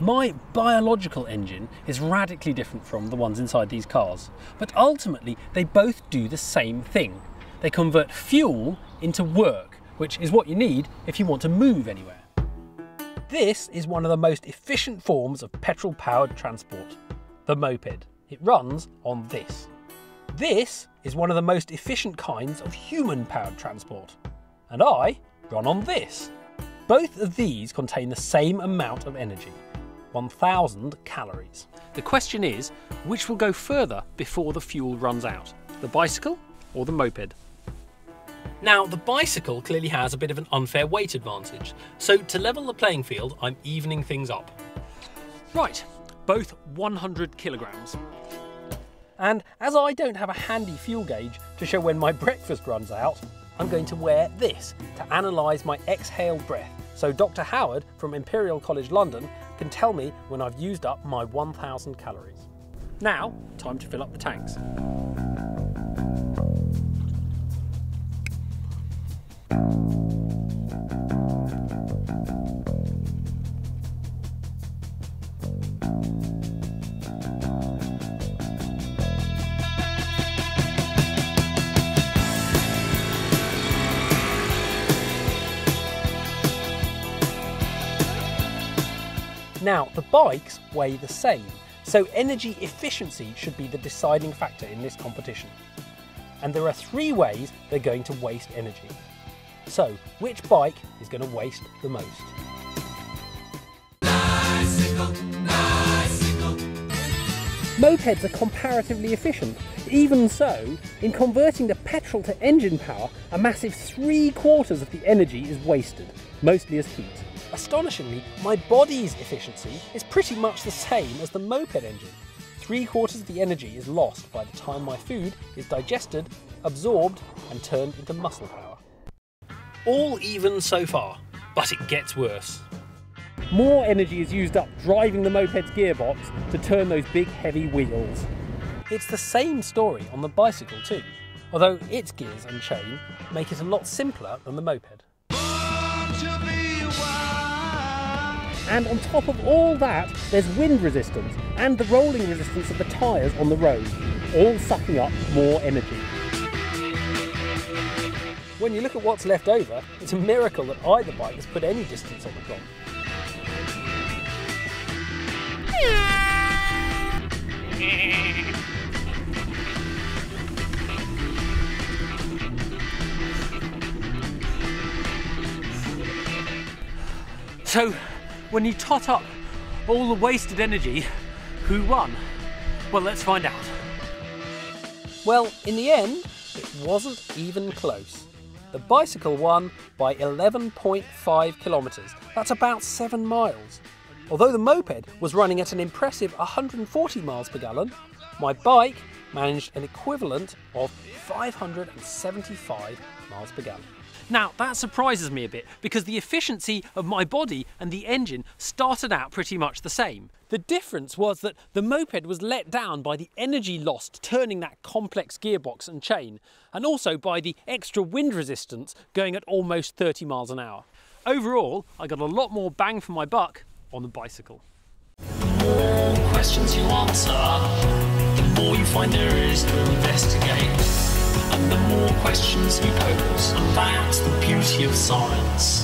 My biological engine is radically different from the ones inside these cars, but ultimately they both do the same thing. They convert fuel into work, which is what you need if you want to move anywhere. This is one of the most efficient forms of petrol-powered transport, the moped. It runs on this. This is one of the most efficient kinds of human-powered transport, and I run on this. Both of these contain the same amount of energy, 1,000 calories. The question is, which will go further before the fuel runs out, the bicycle or the moped? Now, the bicycle clearly has a bit of an unfair weight advantage, so to level the playing field, I'm evening things up. Right, both 100 kilograms. And as I don't have a handy fuel gauge to show when my breakfast runs out, I'm going to wear this to analyse my exhaled breath, so Dr. Howard from Imperial College London can tell me when I've used up my 1,000 calories. Now, time to fill up the tanks. Now, the bikes weigh the same, so energy efficiency should be the deciding factor in this competition. And there are 3 ways they're going to waste energy. So, which bike is going to waste the most? Bicycle, bicycle. Mopeds are comparatively efficient. Even so, in converting the petrol to engine power, a massive 3/4 of the energy is wasted, mostly as heat. Astonishingly, my body's efficiency is pretty much the same as the moped engine. 3/4 of the energy is lost by the time my food is digested, absorbed, and turned into muscle power. All even so far, but it gets worse. More energy is used up driving the moped's gearbox to turn those big heavy wheels. It's the same story on the bicycle too, although its gears and chain make it a lot simpler than the moped. And on top of all that, there's wind resistance and the rolling resistance of the tyres on the road, all sucking up more energy. When you look at what's left over, it's a miracle that either bike has put any distance on the clock. So, when you tot up all the wasted energy, who won? Well, let's find out. Well, in the end, it wasn't even close. The bicycle won by 11.5 kilometres. That's about 7 miles. Although the moped was running at an impressive 140 miles per gallon, my bike managed an equivalent of 575 miles per gallon. Now, that surprises me a bit because the efficiency of my body and the engine started out pretty much the same. The difference was that the moped was let down by the energy lost turning that complex gearbox and chain, and also by the extra wind resistance going at almost 30 miles an hour. Overall, I got a lot more bang for my buck on the bicycle. The more questions you answer, the more you find there is to investigate. And the more questions you pose, and that's the beauty of science.